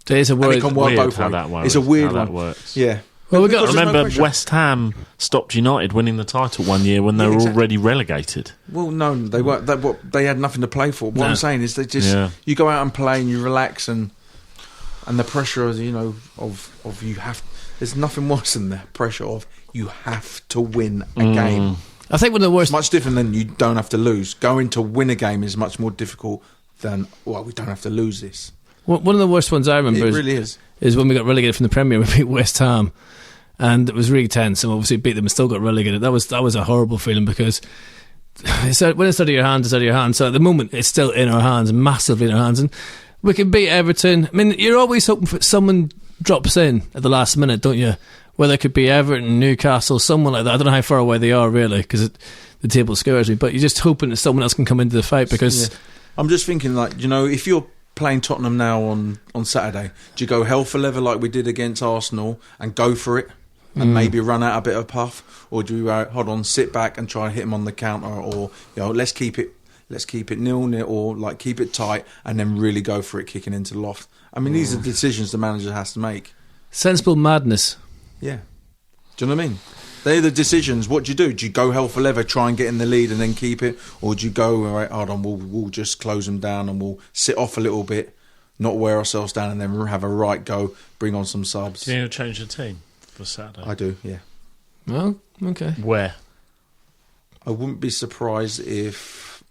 There's a And word. it can work Weird both how ways. that works, It's a weird how one. that works. Yeah. Well, we got- Because there's no Remember, pressure. West Ham stopped United winning the title one year when they Yeah, were exactly. already relegated. Well, no, they weren't. They had nothing to play for. What No. I'm saying is, they just you go out and play and you relax, and the pressure of of you have. There's nothing worse than the pressure of you have to win a game. I think one of the It's worst. much different than you don't have to lose. Going to win a game is much more difficult than we don't have to lose this. One of the worst ones I remember It really is. is when we got relegated from the Premier. We beat West Ham, and it was really tense. And obviously beat them and still got relegated. That was a horrible feeling because when it's out of your hands, it's out of your hands. So at the moment, it's still in our hands, massively in our hands. And we can beat Everton. I mean, you're always hoping for someone drops in at the last minute, don't you? Whether it could be Everton, Newcastle, someone like that. I don't know how far away they are really, because the table scares me. But you're just hoping that someone else can come into the fight because. Yeah. I'm just thinking, if you're playing Tottenham now on Saturday, do you go hell for leather like we did against Arsenal and go for it? and maybe run out a bit of puff, or do we hold on, sit back and try and hit him on the counter, or let's keep it 0-0 or like keep it tight and then really go for it kicking into the loft. I mean, these are decisions the manager has to make. Sensible madness. Yeah. Do you know what I mean? They're the decisions. What do you do? Do you go hell for leather, try and get in the lead and then keep it? Or do you go, all right, hold on, we'll just close them down and we'll sit off a little bit, not wear ourselves down, and then have a right go, bring on some subs? Do you need to change the team for Saturday? I do, yeah. Well, okay. Where? I wouldn't be surprised if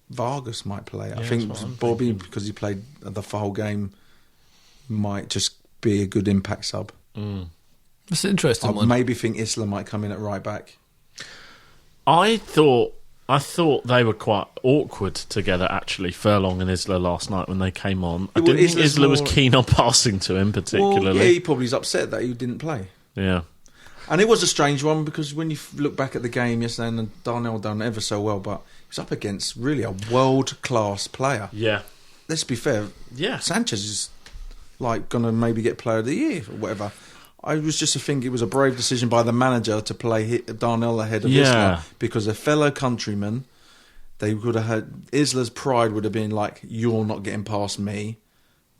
Vargas might play. I think Bobby, because he played the whole game, might just be a good impact sub. That's an interesting I one. maybe think Isla might come in at right back. I thought they were quite awkward together, actually, Furlong and Isla last night when they came on. I didn't think Isla was keen on passing to him particularly. Well, yeah, he probably is upset that he didn't play. Yeah. And it was a strange one because when you look back at the game yesterday, and Darnell done ever so well, but he was up against really a world-class player. Yeah. Let's be fair. Yeah. Sanchez is like going to maybe get Player of the Year or whatever. I was just it was a brave decision by the manager to play Darnell ahead of Isla because a fellow countryman, they would have had Isla's pride would have been like, you're not getting past me.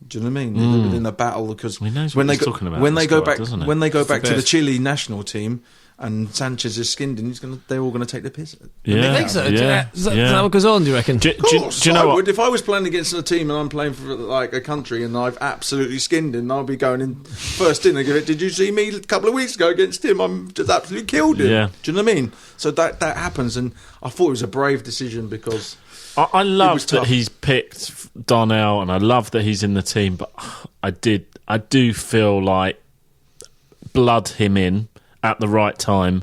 Do you know what I mean? They would have been a battle because He knows when what they he's go talking about, when this they go guy, back doesn't he? when they go back the to the best. Chile national team and Sanchez is skinned and they're all going to take the piss. Yeah. I think so. Yeah. Is that what goes on, do you reckon? Do Of course, you know I what? would. If I was playing against a team and I'm playing for like a country and I've absolutely skinned him, I'll be going in first in and give it. Did you see me a couple of weeks ago against him? I'm just absolutely killed him. Yeah. Do you know what I mean? So that happens, and I thought it was a brave decision because I love was that tough. he's picked Darnell, and I love that he's in the team. But I do feel like blood him in at the right time.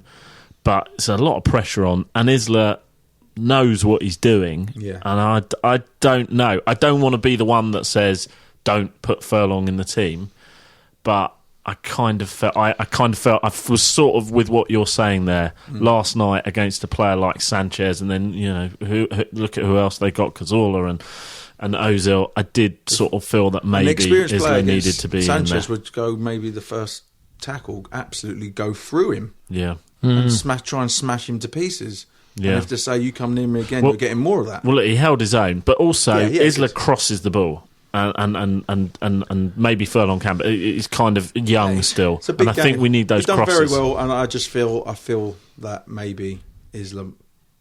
But it's a lot of pressure on, and Isla knows what he's doing. Yeah. And I don't know. I don't want to be the one that says don't put Furlong in the team, but I kind of felt I was sort of with what you're saying there last night against a player like Sanchez, and then who look at who else they got, Cazorla and Ozil. I did sort of feel that an maybe experienced player Isla needed against to be Sanchez in there. would go maybe the first tackle, absolutely go through him Yeah. and try and smash him to pieces. Yeah. And if they say you come near me again, Well- you're getting more of that. Well, he held his own, but also Yeah, Isla good. crosses the ball. And maybe Furlong can, but he's kind of young still, It's a big and I game. think we need those He's done crosses. very well, and I feel that maybe Isla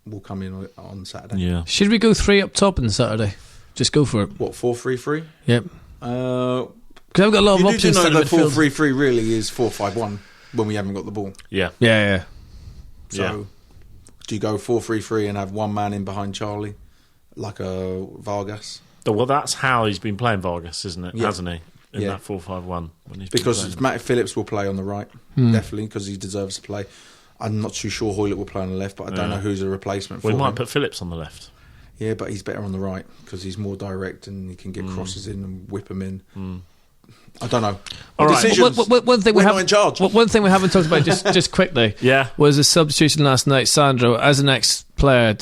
will come in on Saturday. Yeah, Should we go 3 up top on Saturday? Just go for it. What 4-3-3? Yep. Because Because I've got a lot of you do options know to the that midfield. 4-3-3 really is 4-5-1 when we haven't got the ball. yeah. Yeah. So Yeah. do you go 4-3-3 and have one man in behind Charlie, like a Vargas? Well, that's how he's been playing Vargas, isn't it? Yeah. Hasn't he? In Yeah. that 4-5-1 when he's been Because playing. Matty Phillips will play on the right, definitely, because he deserves to play. I'm not too sure Hoylett will play on the left, but I don't know who's a replacement for we him. might put Phillips on the left. Yeah, but he's better on the right because he's more direct and he can get crosses in and whip them in. I don't know. All right. Decisions. One thing We're we not haven't in charge. One thing we haven't talked about just quickly. Yeah. Was a substitution last night. Sandro, as an ex-player,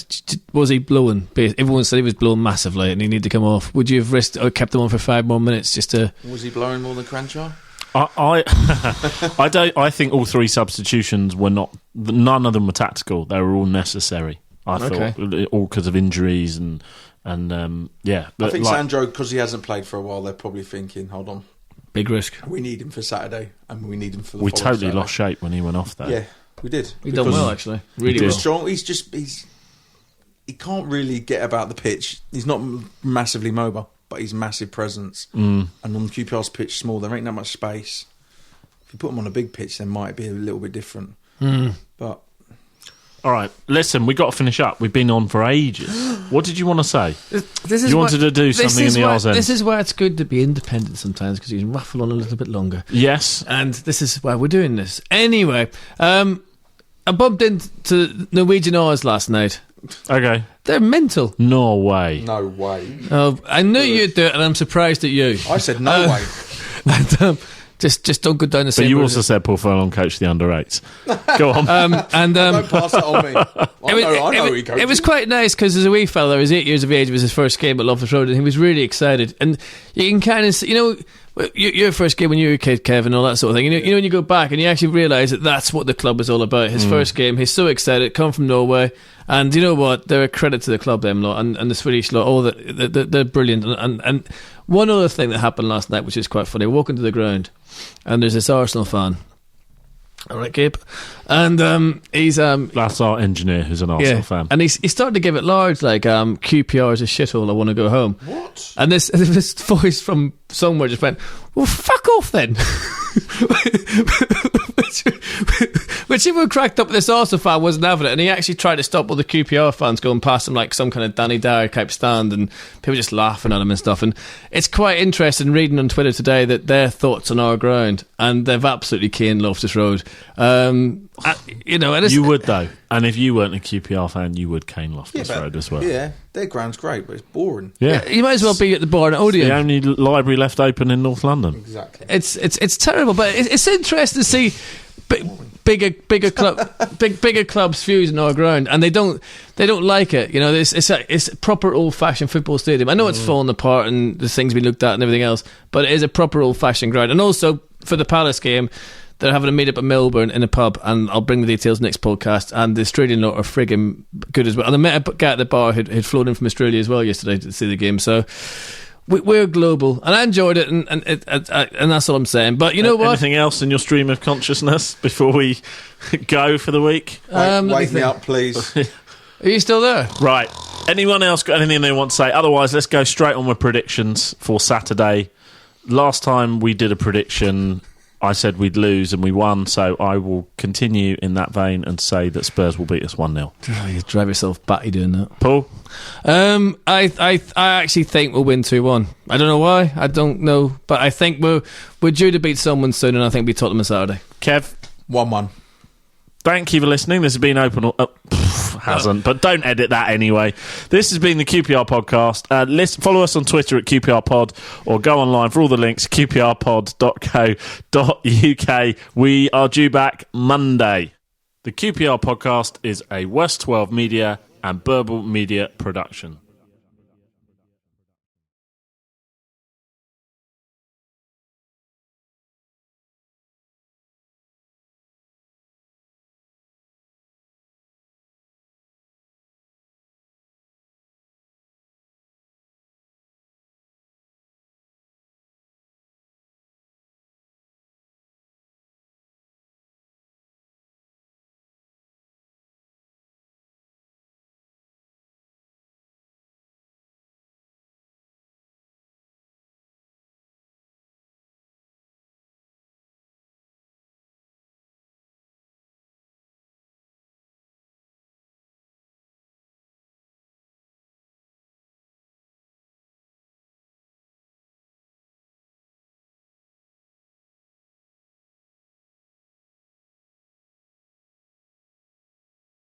was he blowing? Everyone said he was blowing massively, and he needed to come off. Would you have risked or kept him on for 5 more minutes just to? Was he blowing more than Cranshaw? I don't. I think all 3 substitutions were not. None of them were tactical. They were all necessary. I thought all because of injuries and yeah. I But think like, Sandro, because he hasn't played for a while, they're probably thinking, hold on, Big risk. we need him for Saturday and we need him for the we following totally Saturday. lost shape when he went off there. Yeah, we did. He done well, actually. Really did. well. He's strong. He can't really get about the pitch. He's not massively mobile, but he's massive presence. And on QPR's pitch, small, there ain't that much space. If you put him on a big pitch, then might be a little bit different. But All right, listen, we got to finish up. We've been on for ages. What did you want to say? This is You why- wanted to do something in the why- arse end. This is why it's good to be independent sometimes, because you can ruffle on a little bit longer. Yes. And this is why we're doing this. Anyway, I bumped into Norwegian Oars last night. Okay. They're mental. No way. no way. I knew you'd do it, and I'm surprised at you. I said no way. And, Just don't go down the same. But you road also said Paul Furlong coached the under-8s. Go on. Don't pass it on me. I know he coaches. It was quite nice because as a wee fella, he was 8 years of age. It was his first game at Loftus Road, and he was really excited. And you can kind of see, your first game when you were a kid, Kevin, all that sort of thing. You know when you go back and you actually realise that that's what the club is all about. His first game, he's so excited. Come from Norway, and you know what? They're a credit to the club, them lot, and the Swedish lot. Oh, they're brilliant. And one other thing that happened last night, which is quite funny. Walking to the ground, and there's this Arsenal fan. All right, Gabe. And he's That's our engineer who's an Arsenal fan. and he's starting to give it large, like QPR is a shithole, I want to go home. What? And this voice from somewhere just went, well, fuck off then. which everyone cracked up. This Arsenal fan wasn't having it, and he actually tried to stop all the QPR fans going past him like some kind of Danny Dyer type stand, and people just laughing at him and stuff. And it's quite interesting reading on Twitter today that their thoughts on our ground, and they've absolutely caned Loftus Road. And You would though, and if you weren't a QPR fan, you would cane Loftus Road as well. Yeah, their ground's great, but it's boring. Yeah. You might as well be at the bar at Odeon. The only library left open in North London. Exactly. It's terrible, but it's interesting to see bigger clubs fusing our ground, and they don't like it. It's a proper old fashioned football stadium. I know it's falling apart and the things been looked at and everything else, but it is a proper old fashioned ground. And also for the Palace game, they're having a meet up at Melbourne in a pub, and I'll bring the details next podcast. And the Australian lot are frigging good as well. And I met a guy at the bar who'd flown in from Australia as well yesterday to see the game. So we're global, and I enjoyed it, and that's all I'm saying. But you know what? Anything else in your stream of consciousness before we go for the week? Wake me up, please. Are you still there? Right. Anyone else got anything they want to say? Otherwise, let's go straight on with predictions for Saturday. Last time we did a prediction, I said we'd lose and we won, so I will continue in that vein and say that Spurs will beat us 1-0. Oh, you drive yourself batty doing that. Paul? I actually think we'll win 2-1. I don't know why. I don't know, but I think we're due to beat someone soon, and I think we Tottenham on Saturday. Kev? 1-1. Thank you for listening. This has been open. Hasn't, but don't edit that anyway. This has been the QPR podcast. Follow us on Twitter at QPR Pod, or go online for all the links, qprpod.co.uk. We are due back Monday. The QPR podcast is a West 12 Media and Burble Media production.